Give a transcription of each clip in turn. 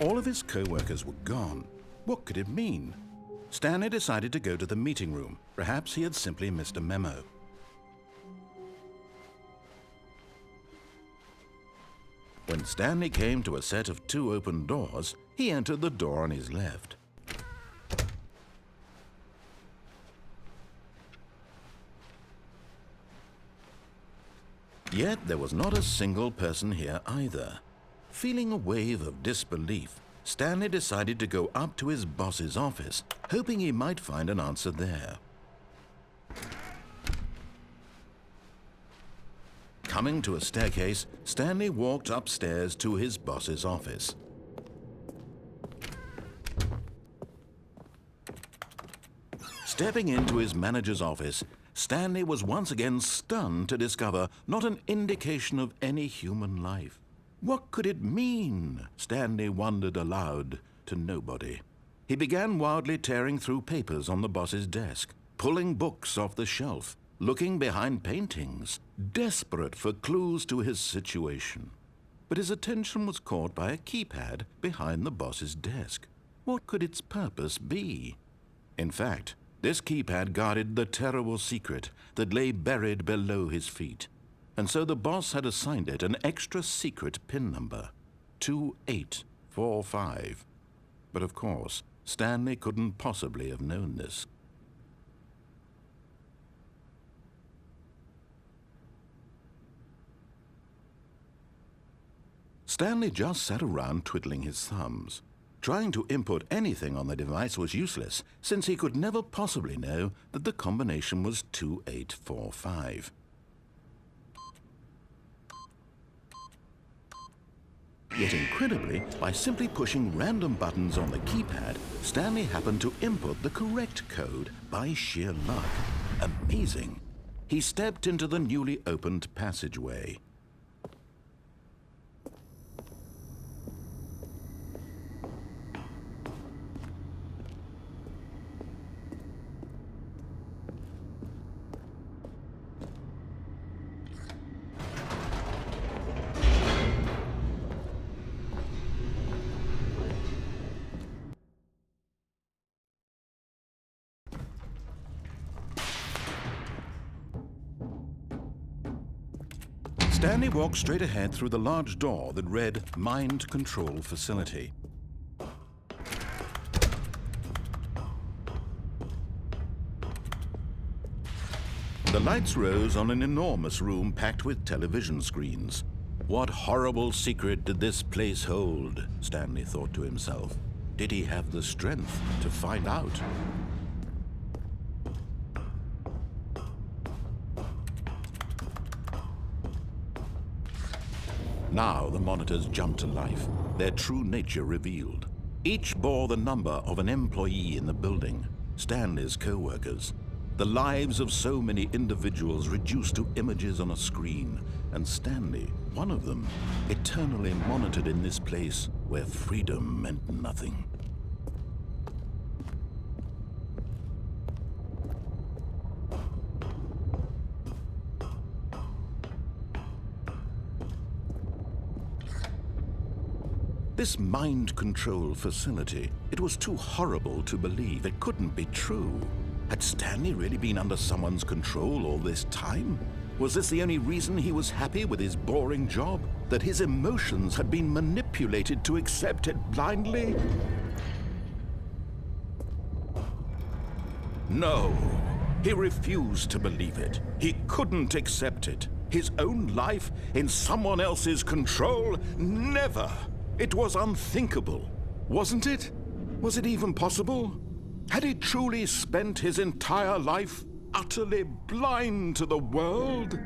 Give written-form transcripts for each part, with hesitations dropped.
All of his co-workers were gone. What could it mean? Stanley decided to go to the meeting room. Perhaps he had simply missed a memo. When Stanley came to a set of 2 open doors, he entered the door on his left. Yet there was not a single person here either. Feeling a wave of disbelief, Stanley decided to go up to his boss's office, hoping he might find an answer there. Coming to a staircase, Stanley walked upstairs to his boss's office. Stepping into his manager's office, Stanley was once again stunned to discover not an indication of any human life. What could it mean? Stanley wondered aloud to nobody. He began wildly tearing through papers on the boss's desk, pulling books off the shelf, looking behind paintings, desperate for clues to his situation. But his attention was caught by a keypad behind the boss's desk. What could its purpose be? In fact, this keypad guarded the terrible secret that lay buried below his feet. And so the boss had assigned it an extra secret PIN number, 2845. But of course, Stanley couldn't possibly have known this. Stanley just sat around twiddling his thumbs. Trying to input anything on the device was useless, since he could never possibly know that the combination was 2845. Yet incredibly, by simply pushing random buttons on the keypad, Stanley happened to input the correct code by sheer luck. Amazing. He stepped into the newly opened passageway. Stanley walked straight ahead through the large door that read Mind Control Facility. The lights rose on an enormous room packed with television screens. What horrible secret did this place hold? Stanley thought to himself. Did he have the strength to find out? Now the monitors jumped to life, their true nature revealed. Each bore the number of an employee in the building, Stanley's co-workers. The lives of so many individuals reduced to images on a screen, and Stanley, one of them, eternally monitored in this place where freedom meant nothing. This mind control facility, it was too horrible to believe. It couldn't be true. Had Stanley really been under someone's control all this time? Was this the only reason he was happy with his boring job? That his emotions had been manipulated to accept it blindly? No, he refused to believe it. He couldn't accept it. His own life in someone else's control? Never! It was unthinkable, wasn't it? Was it even possible? Had he truly spent his entire life utterly blind to the world?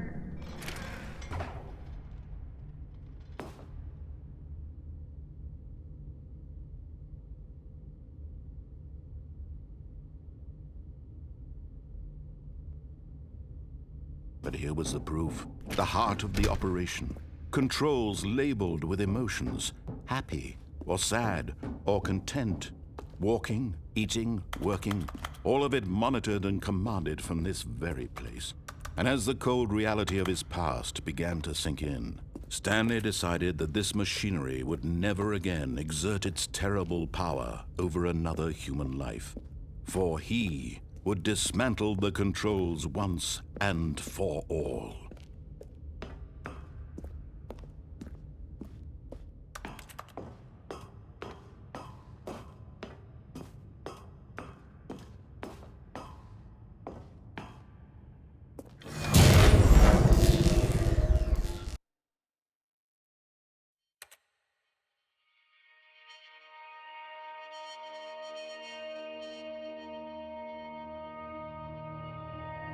But here was the proof, the heart of the operation. Controls labeled with emotions, happy or sad or content, walking, eating, working, all of it monitored and commanded from this very place. And as the cold reality of his past began to sink in, Stanley decided that this machinery would never again exert its terrible power over another human life, for he would dismantle the controls once and for all.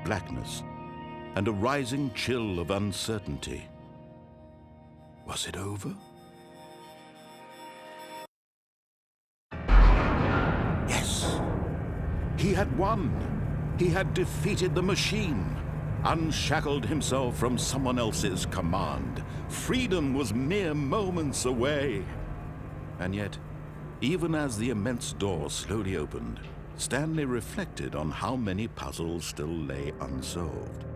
Blackness and a rising chill of uncertainty. Was it over? Yes! He had won! He had defeated the machine, unshackled himself from someone else's command. Freedom was mere moments away. And yet, even as the immense door slowly opened, Stanley reflected on how many puzzles still lay unsolved.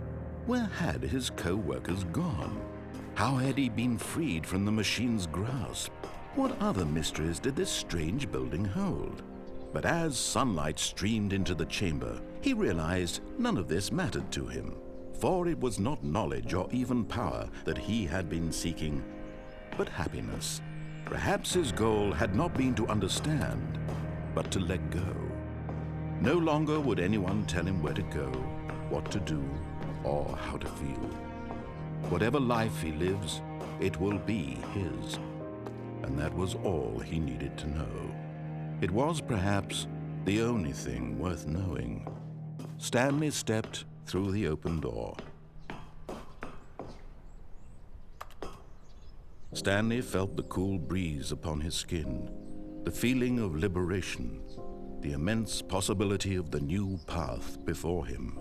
Where had his co-workers gone? How had he been freed from the machine's grasp? What other mysteries did this strange building hold? But as sunlight streamed into the chamber, he realized none of this mattered to him, for it was not knowledge or even power that he had been seeking, but happiness. Perhaps his goal had not been to understand, but to let go. No longer would anyone tell him where to go, what to do, or how to feel. Whatever life he lives, it will be his. And that was all he needed to know. It was perhaps the only thing worth knowing. Stanley stepped through the open door. Stanley felt the cool breeze upon his skin, the feeling of liberation, the immense possibility of the new path before him.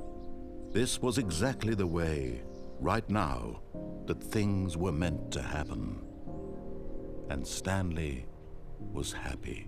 This was exactly the way, right now, that things were meant to happen. And Stanley was happy.